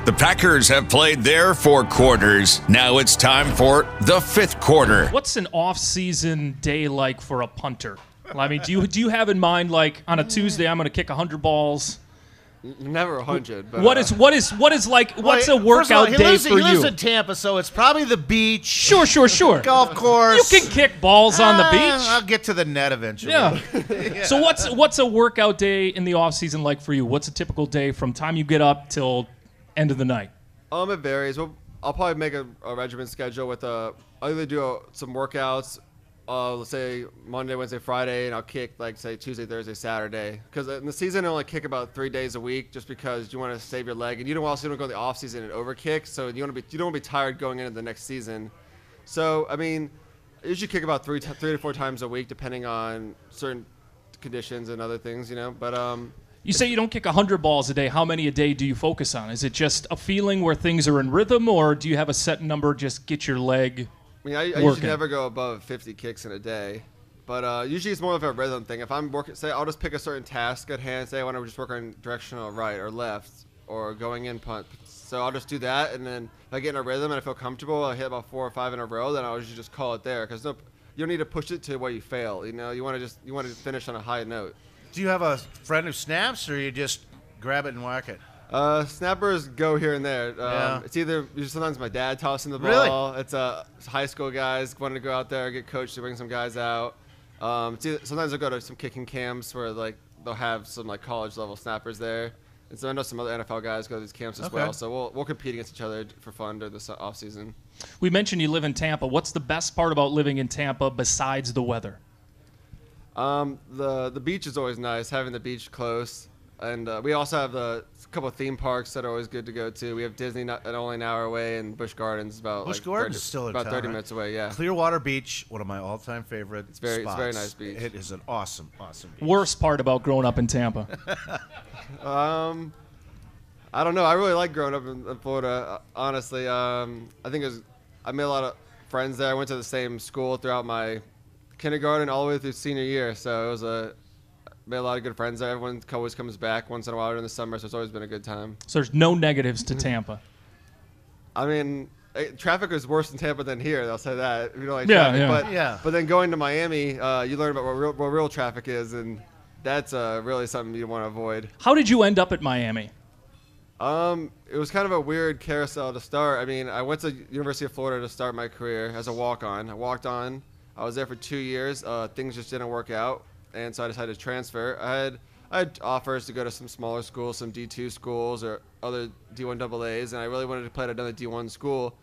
The Packers have played their 4 quarters. Now it's time for the 5th quarter. What's an off-season day like for a punter? I mean, do you have in mind, like, on a Tuesday I'm going to kick 100 balls? Never 100. But, what's a workout day for you? He lives in Tampa, so it's probably the beach. Sure. Golf course. You can kick balls on the beach. I'll get to the net eventually. Yeah. So what's a workout day in the off season like for you? What's a typical day from time you get up till end of the night? It varies. Well, I'll probably make a regimen schedule with I'll either do some workouts. Let's say Monday, Wednesday, Friday, and I'll kick say Tuesday, Thursday, Saturday. Because in the season, I only kick about 3 days a week, just because you want to save your leg, and you don't also go in the off season and overkick, so you don't want to be tired going into the next season. So I mean, I usually kick about 3 to 4 times a week, depending on certain conditions and other things, But you say you don't kick 100 balls a day. How many a day do you focus on? Is it just a feeling where things are in rhythm, or do you have a set number? Just get your leg. I usually never go above 50 kicks in a day, but usually it's more of a rhythm thing. If I'm working, say I'll just pick a certain task at hand. Say I want to just work on directional right or left or going in punt. So I'll just do that, and then if I get in a rhythm and I feel comfortable, I hit about 4 or 5 in a row. Then I'll usually just call it there, because you don't need to push it to where you fail. You want to finish on a high note. Do you have a friend who snaps, or you just grab it and whack it? Snappers go here and there. It's either sometimes my dad tossing the ball. Really? It's high school guys wanting to go out there, get coached to bring some guys out. Sometimes I'll go to some kicking camps where they'll have some college level snappers there. And so I know some other NFL guys go to these camps as well. So we'll compete against each other for fun during the off season. We mentioned you live in Tampa. What's the best part about living in Tampa besides the weather? The beach is always nice, having the beach close. And we also have a couple of theme parks that are always good to go to. We have Disney only an hour away, and Busch Gardens about Busch Gardens is still in about town, 30 right? minutes away. Yeah, Clearwater Beach, one of my all-time favorite spots. It's a very nice beach. It is an awesome beach. Worst part about growing up in Tampa? I don't know. I really like growing up in Florida. Honestly, I think I made a lot of friends there. I went to the same school throughout my kindergarten all the way through senior year, so it was made a lot of good friends there. Everyone always comes back once in a while during the summer, so it's always been a good time. So there's no negatives to Tampa? I mean, traffic is worse in Tampa than here. I'll say that. If you don't like traffic. But then going to Miami, you learn about what real traffic is, and that's really something you want to avoid. How did you end up at Miami? It was kind of a weird carousel to start. I mean, I went to University of Florida to start my career as a walk-on. I walked on. I was there for 2 years. Things just didn't work out. And so I decided to transfer. I had offers to go to some smaller schools, some D2 schools or other D1 AA's, and I really wanted to play at another D1 school.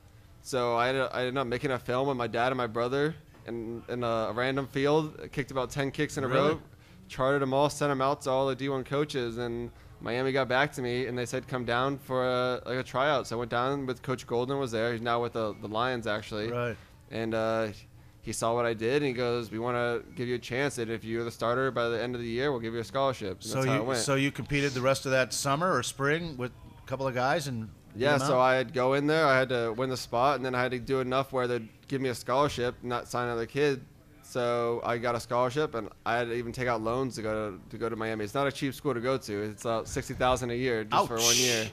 So I ended up making a film with my dad and my brother in a random field. I kicked about 10 kicks in a row, charted them all, sent them out to all the D1 coaches, and Miami got back to me, and they said come down for a tryout. So I went down with Coach Golden was there. He's now with the Lions, actually. Right. And he saw what I did, and he goes, we want to give you a chance, and if you're the starter by the end of the year, we'll give you a scholarship. And that's how it went. So you competed the rest of that summer or spring with a couple of guys? Yeah, so I'd go in there. I had to win the spot, and then I had to do enough where they'd give me a scholarship, not sign another kid. So I got a scholarship, and I had to even take out loans to go to Miami. It's not a cheap school to go to. It's $60,000 a year just for 1 year.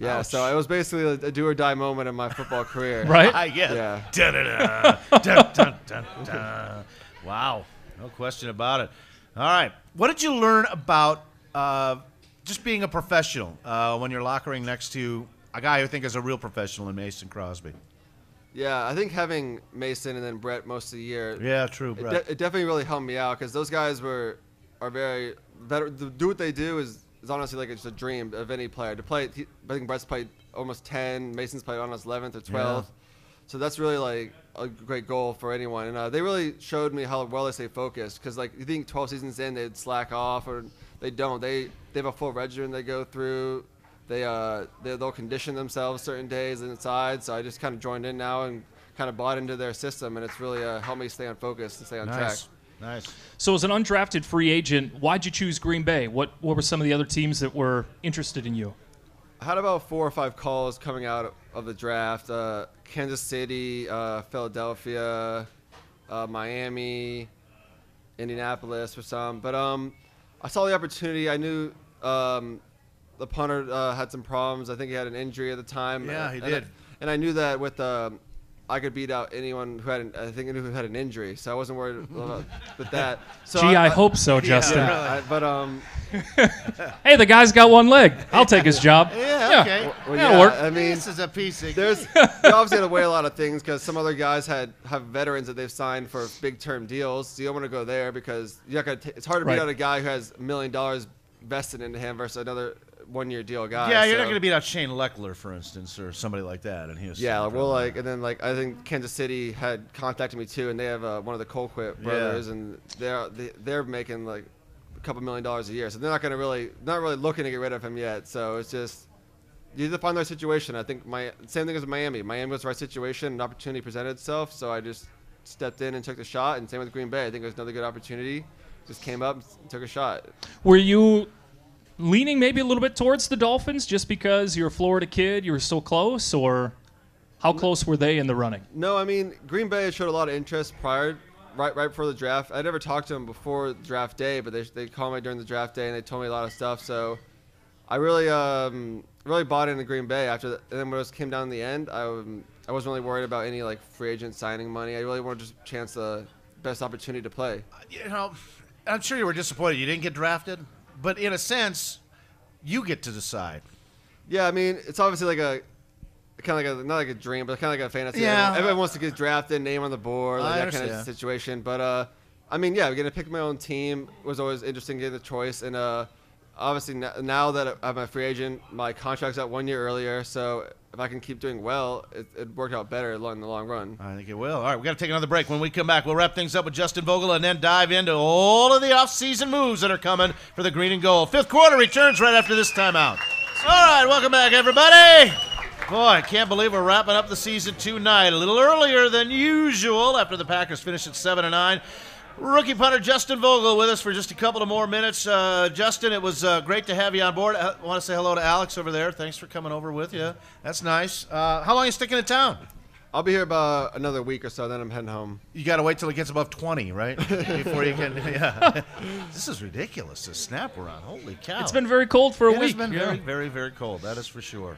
Yeah, so it was basically a do-or-die moment in my football career. Right? Yeah. Wow. No question about it. All right. What did you learn about just being a professional when you're lockering next to a guy who I think is a real professional in Mason Crosby? Yeah, I think having Mason and then Brett most of the year. Yeah, true, Brett. It definitely really helped me out because those guys are very better. To do what they do is honestly like it's a dream of any player to play. I think Brett's played almost 10. Mason's played almost 11th or 12th. Yeah. So that's really like a great goal for anyone. And they really showed me how well they stay focused. Because like you think 12 seasons in they'd slack off, or they don't. They have a full regimen they go through. They'll condition themselves certain days inside. So I just kind of joined in now and kind of bought into their system, and it's really helped me stay on focus and stay on track. Nice. So as an undrafted free agent, why'd you choose Green Bay? What were some of the other teams that were interested in you? I had about 4 or 5 calls coming out of the draft. Kansas City, Philadelphia, Miami, Indianapolis for some. But I saw the opportunity. I knew the punter had some problems. I think he had an injury at the time. Yeah, he did. And I knew that with I could beat out anyone who had who had an injury, so I wasn't worried about with that. So Gee, I hope so, Justin. Yeah, Hey, the guy's got one leg. I'll take his job. Yeah, okay. That'll work. I mean, This is a piece of... you obviously had to weigh a lot of things because some other guys have veterans that they've signed for big term deals. So you don't want to go there because you're not gonna it's hard to beat out a guy who has $1 million vested into him versus another 1-year deal guy. Yeah, you're not going to beat out Shane Leckler, for instance, or somebody like that. And he was I think Kansas City had contacted me too, and they have one of the Colquitt brothers, and they're making like a couple $1 million a year, so they're not really looking to get rid of him yet. So it's just you need to find their situation. I think same thing as Miami. Miami was the right situation, an opportunity presented itself, so I just stepped in and took the shot. And same with Green Bay. I think it was another good opportunity. Just came up and took a shot. Were you leaning maybe a little bit towards the Dolphins just because you're a Florida kid, you were so close, or how close were they in the running? No, I mean, Green Bay showed a lot of interest right before the draft. I never talked to them before draft day, but they called me during the draft day and they told me a lot of stuff. So I really bought into Green Bay after that. And then when it came down in the end, I wasn't really worried about any like free agent signing money. I really wanted just a chance the best opportunity to play. I'm sure you were disappointed you didn't get drafted. But in a sense, you get to decide. Yeah, I mean, it's obviously like not like a dream, but kind of like a fantasy. Yeah. Everyone wants to get drafted, name on the board, like that kind of situation. But I mean, yeah, getting to pick my own team was always interesting, getting the choice. And obviously now that I'm a free agent, my contract's out 1 year earlier, so if I can keep doing well, it worked out better in the long run. I think it will. All right, we got to take another break. When we come back, we'll wrap things up with Justin Vogel and then dive into all of the off-season moves that are coming for the green and gold. Fifth quarter returns right after this timeout. All right, welcome back, everybody. Boy, I can't believe we're wrapping up the season tonight a little earlier than usual after the Packers finished at 7-9. Rookie punter Justin Vogel with us for just a couple of more minutes. Justin, it was great to have you on board. I want to say hello to Alex over there. Thanks for coming over with you. That's nice. How long are you sticking in town? I'll be here about another week or so, then I'm heading home. You got to wait till it gets above 20, right? Before you can, yeah. This is ridiculous, the snap we're on. Holy cow. It's been very cold for a week. It's been very, very, very cold. That is for sure.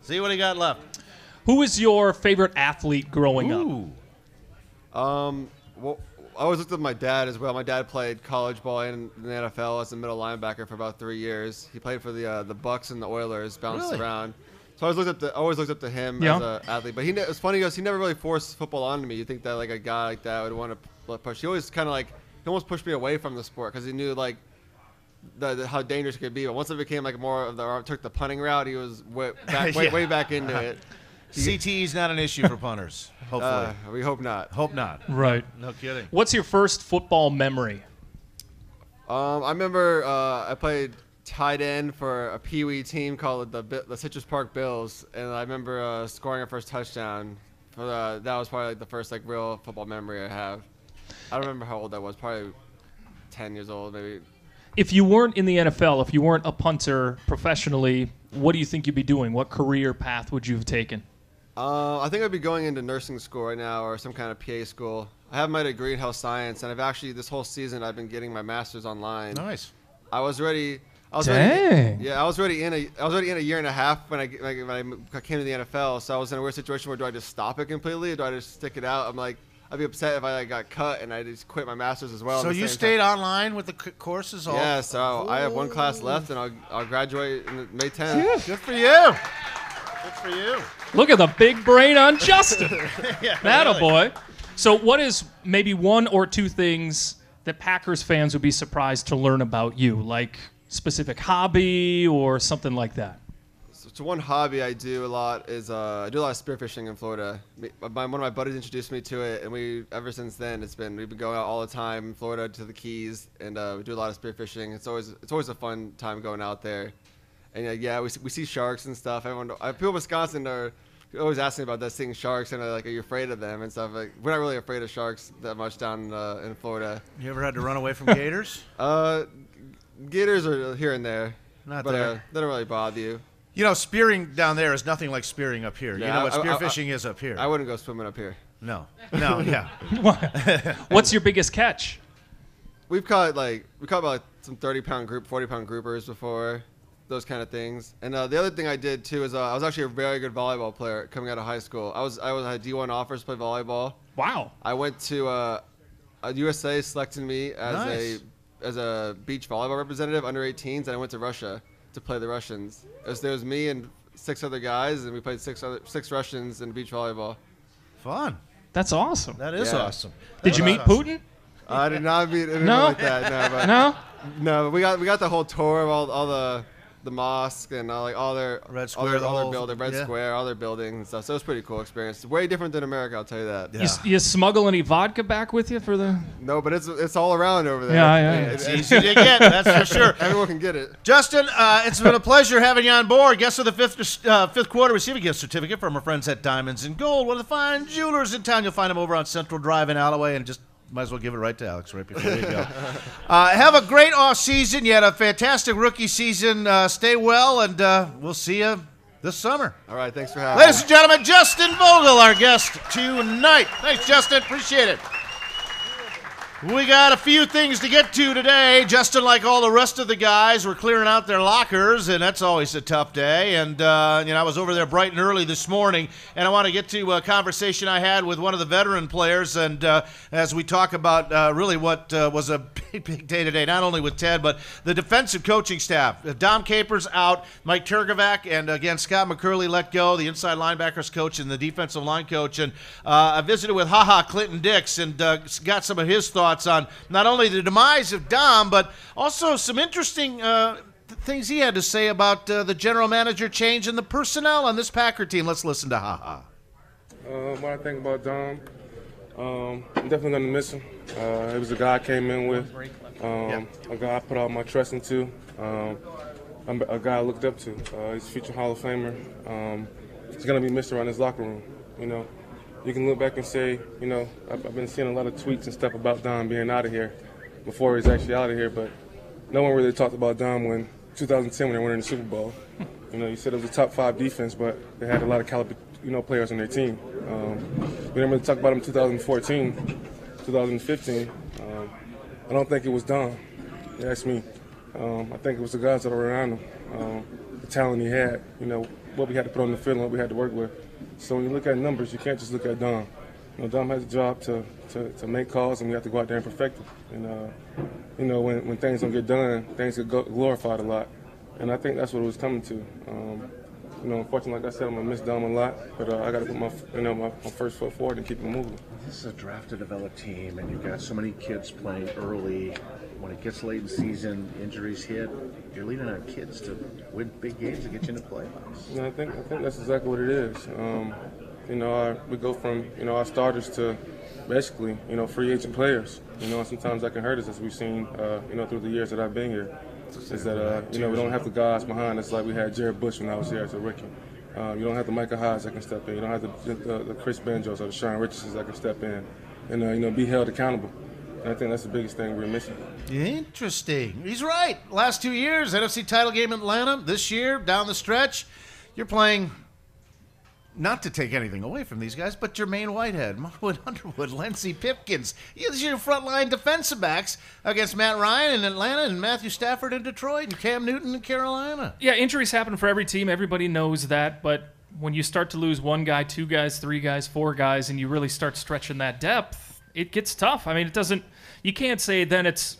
See what he got left. Who is your favorite athlete growing up? Well, I always looked at my dad as well. My dad played college ball in the NFL as a middle linebacker for about 3 years. He played for the Bucks and the Oilers, bounced around. So I always looked up to him as an athlete. But it was funny because he never really forced football onto me. You think that like a guy like that would want to push. He always kind of he almost pushed me away from the sport because he knew like how dangerous it could be. But once it became like more of took the punting route, he was way back into it. CTE is not an issue for punters, hopefully. We hope not. Hope not. Right. No kidding. What's your first football memory? I remember I played tight end for a Pee-wee team called the Citrus Park Bills, and I remember scoring our first touchdown. That was probably like the first like real football memory I have. I don't remember how old I was. Probably 10 years old, maybe. If you weren't in the NFL, if you weren't a punter professionally, what do you think you'd be doing? What career path would you have taken? I think I'd be going into nursing school right now or some kind of PA school. I have my degree in health science, and I've actually this whole season I've been getting my master's online. Nice. I was ready in a year and a half when I came to the NFL. So I was in a weird situation where do I just stop it completely or do I just stick it out? I'm like, I'd be upset if I got cut and I just quit my master's as well. So you stayed online with the courses all? Yeah, so I have one class left and I'll graduate in May 10th. Yeah, good for you. Good for you. Look at the big brain on Justin. Yeah, Attaboy. So what is maybe one or two things that Packers fans would be surprised to learn about you, like specific hobby or something like that? So one hobby I do a lot is I do a lot of spearfishing in Florida. One of my buddies introduced me to it, and ever since then we've been going out all the time in Florida to the Keys, and we do a lot of spearfishing. It's always a fun time going out there, and we see sharks and stuff. People in Wisconsin are always asking about that, seeing sharks, and are you afraid of them and stuff. Like, we're not really afraid of sharks that much down in Florida. You ever had to run away from gators? Gators are here and there, but they don't really bother you. You know, spearing down there is nothing like spearing up here. Yeah, you know what spearfishing is up here. I wouldn't go swimming up here. No, yeah. What's your biggest catch? We've caught about some 30-pound 40-pound groupers before. those kind of things. And the other thing I did too is I was actually a very good volleyball player coming out of high school. I had D1 offers to play volleyball. Wow. I went to USA selected me as a beach volleyball representative under 18s, and I went to Russia to play the Russians. There was me and 6 other guys, and we played 6 Russians in beach volleyball. Fun. That's awesome. That is awesome. Did you meet Putin? I did not meet anyone No? like that. No, but No? No, but we got the whole tour of all the mosque and all their Red Square, Red Square, all their buildings and stuff. So it was a pretty cool experience. Way different than America, I'll tell you that. Yeah. You smuggle any vodka back with you for the? No, but it's all around over there. Yeah. It's easy to get, that's for sure. Everyone can get it. Justin, it's been a pleasure having you on board. Guest of the fifth quarter, receive a gift certificate from our friends at Diamonds and Gold, one of the fine jewelers in town. You'll find them over on Central Drive in Alloway, and just might as well give it right to Alex right before you go. Have a great off season. You had a fantastic rookie season. Stay well, and we'll see you this summer. All right, thanks for having me. Ladies and gentlemen, Justin Vogel, our guest tonight. Thanks, Justin. Appreciate it. We got a few things to get to today. Justin, like all the rest of the guys, were clearing out their lockers, and that's always a tough day. And, I was over there bright and early this morning, and I want to get to a conversation I had with one of the veteran players, and as we talk about really what was a big day today, not only with Ted, but the defensive coaching staff. Dom Capers out, Mike Turkovac, and again, Scott McCurley let go, the inside linebackers coach and the defensive line coach. And I visited with Clinton Dix and got some of his thoughts on not only the demise of Dom, but also some interesting things he had to say about the general manager change and the personnel on this Packer team. Let's listen to What I think about Dom, I'm definitely going to miss him. He was a guy I came in with, a guy I put all my trust into, a guy I looked up to. He's a future Hall of Famer. He's going to be missed around his locker room, You can look back and say, I've been seeing a lot of tweets and stuff about Dom being out of here before he's actually out of here, but no one really talked about Dom when 2010 when they were in the Super Bowl. You said it was a top 5 defense, but they had a lot of caliber, players on their team. We didn't really talk about him in 2014, 2015. I don't think it was Dom. You ask me. I think it was the guys that were around him, the talent he had, what we had to put on the field and what we had to work with. So when you look at numbers, you can't just look at Dom. Dom has a job to make calls, and we have to go out there and perfect it. And when things don't get done, things get glorified a lot. And I think that's what it was coming to. Unfortunately, like I said, I'm gonna miss Dom a lot, but I got to put my first foot forward and keep it moving. This is a draft-to-develop team, and you've got so many kids playing early. When it gets late in the season, injuries hit. You're leaning on kids to win big games and get you into playoffs. I think that's exactly what it is. We go from our starters to basically free agent players. Sometimes that can hurt us, as we've seen through the years that I've been here. Is that we don't have the guys behind us like we had Jared Bush when I was here as a rookie. You don't have the Micah Hydes that can step in. You don't have the Chris Benjos or the Sean Richardsons that can step in and be held accountable. And I think that's the biggest thing we're missing. Interesting. He's right. Last 2 years, NFC title game in Atlanta. This year, down the stretch, you're playing, not to take anything away from these guys, but Jermaine Whitehead, Marwood Underwood, Lindsey Pipkins. These are your frontline defensive backs against Matt Ryan in Atlanta and Matthew Stafford in Detroit and Cam Newton in Carolina. Yeah, injuries happen for every team. Everybody knows that. But when you start to lose 1 guy, 2 guys, 3 guys, 4 guys, and you really start stretching that depth, it gets tough. I mean, you can't say then it's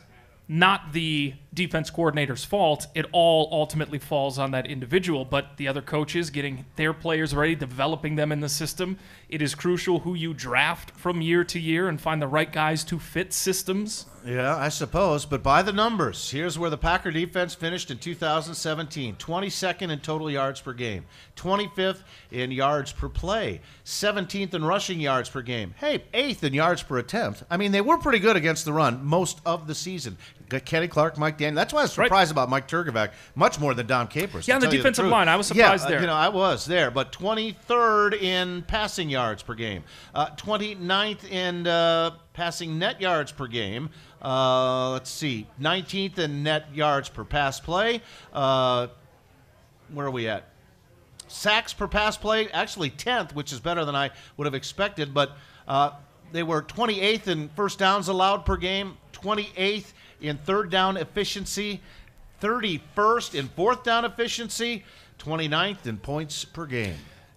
not the defense coordinator's fault. It all ultimately falls on that individual, but the other coaches getting their players ready, developing them in the system. It is crucial who you draft from year to year and find the right guys to fit systems. Yeah, I suppose, but by the numbers, here's where the Packer defense finished in 2017. 22nd in total yards per game, 25th in yards per play, 17th in rushing yards per game. Hey, 8th in yards per attempt. I mean, they were pretty good against the run most of the season. Kenny Clark, Mike Daniel. That's why I was surprised about Mike Turkovac much more than Dom Capers. Yeah, on the defensive line, I was surprised there. I was there. But 23rd in passing yards per game, 29th in passing net yards per game. Let's see, 19th in net yards per pass play. Where are we at? Sacks per pass play, actually 10th, which is better than I would have expected. But they were 28th in first downs allowed per game, 28th in third down efficiency, 31st in fourth down efficiency, 29th in points per game.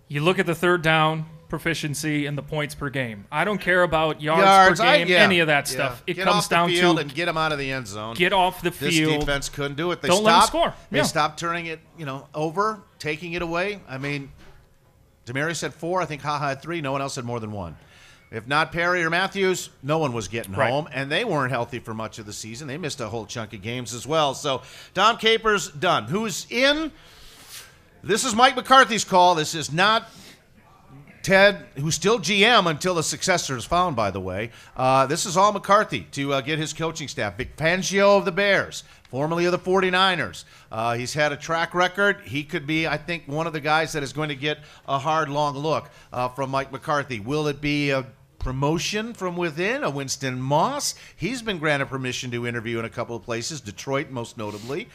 You look at the third down proficiency and the points per game. I don't care about yards per game, any of that stuff. It get comes off the down field to and get them out of the end zone. Get off the field. This defense couldn't do it. They Don't let them score. They stopped turning it, over, taking it away. I mean, Demarius had 4. I think Ha-Ha had 3. No one else had more than 1. If not Perry or Matthews, no one was getting home, and they weren't healthy for much of the season. They missed a whole chunk of games as well. So Dom Capers done. Who's in? This is Mike McCarthy's call. This is not Ted, who's still GM until the successor is found, by the way. This is all McCarthy to get his coaching staff. Vic Fangio of the Bears, formerly of the 49ers. He's had a track record. He could be, I think, one of the guys that is going to get a hard, long look from Mike McCarthy. Will it be a promotion from within, a Winston Moss? He's been granted permission to interview in a couple of places, Detroit most notably.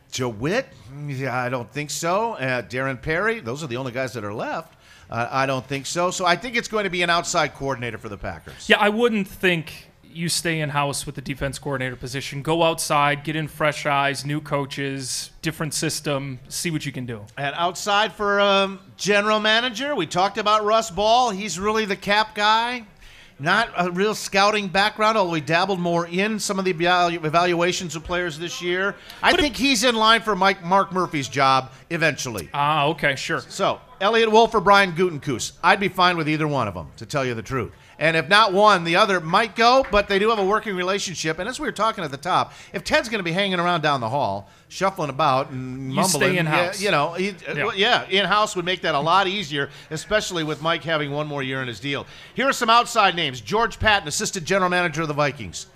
Joe Witt? Yeah, I don't think so. Darren Perry? Those are the only guys that are left. I don't think so. So I think it's going to be an outside coordinator for the Packers. Yeah, I wouldn't think you stay in-house with the defense coordinator position. Go outside, get in fresh eyes, new coaches, different system, see what you can do. And outside for general manager, we talked about Russ Ball. He's really the cap guy. Not a real scouting background, although he dabbled more in some of the evaluations of players this year. I think he's in line for Mark Murphy's job eventually. Okay, sure. So, Elliot Wolf or Brian Gutekunst. I'd be fine with either one of them, to tell you the truth. And if not one, the other might go, but they do have a working relationship. And as we were talking at the top, if Ted's going to be hanging around down the hall, shuffling about and mumbling, stay in-house. In-house would make that a lot easier, especially with Mike having one more year in his deal. Here are some outside names. George Patton, assistant general manager of the Vikings.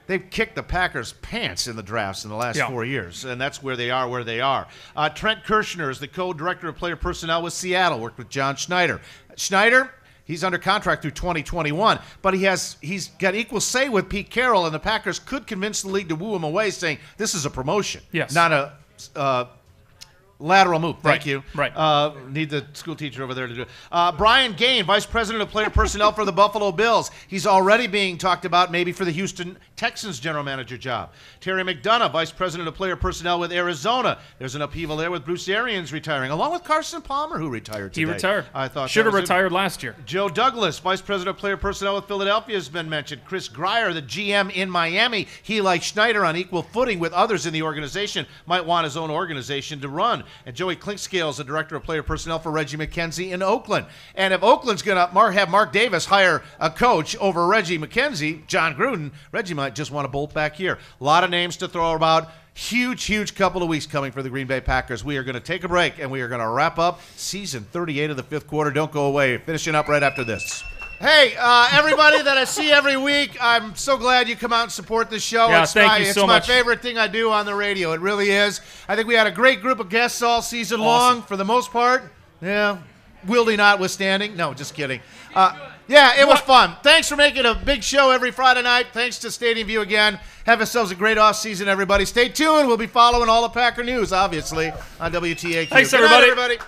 They've kicked the Packers' pants in the drafts in the last 4 years, and that's where they are where they are. Trent Kirshner is the co-director of player personnel with Seattle, worked with John Schneider. Schneider, he's under contract through 2021, but he's got equal say with Pete Carroll, and the Packers could convince the league to woo him away, saying this is a promotion, not a lateral move. Thank you. Right. Need the school teacher over there to do it. Brian Gain, vice president of player personnel for the Buffalo Bills. He's already being talked about maybe for the Houston Texans general manager job. Terry McDonough, vice president of player personnel with Arizona. There's an upheaval there with Bruce Arians retiring, along with Carson Palmer, who retired today. He retired. I thought should have retired last year. Joe Douglas, vice president of player personnel with Philadelphia, has been mentioned. Chris Grier, the GM in Miami. He, like Schneider, on equal footing with others in the organization, might want his own organization to run. And Joey Clinkscale is the director of player personnel for Reggie McKenzie in Oakland. And if Oakland's going to have Mark Davis hire a coach over Reggie McKenzie, John Gruden, Reggie might just want to bolt back here. A lot of names to throw about. Huge couple of weeks coming for the Green Bay Packers. We are going to take a break, and we are going to wrap up season 38 of the fifth quarter. Don't go away. Finishing up right after this. Hey, everybody that I see every week, I'm so glad you come out and support the show. Yeah, thank you so much. It's my favorite thing I do on the radio. It really is. I think we had a great group of guests all season long, for the most part. Yeah, Wildy notwithstanding. No, just kidding. Yeah, it was fun. Thanks for making a big show every Friday night. Thanks to Stadium View again. Have yourselves a great offseason, everybody. Stay tuned. We'll be following all the Packer news, obviously, on WTAQ. Thanks, Good night, everybody.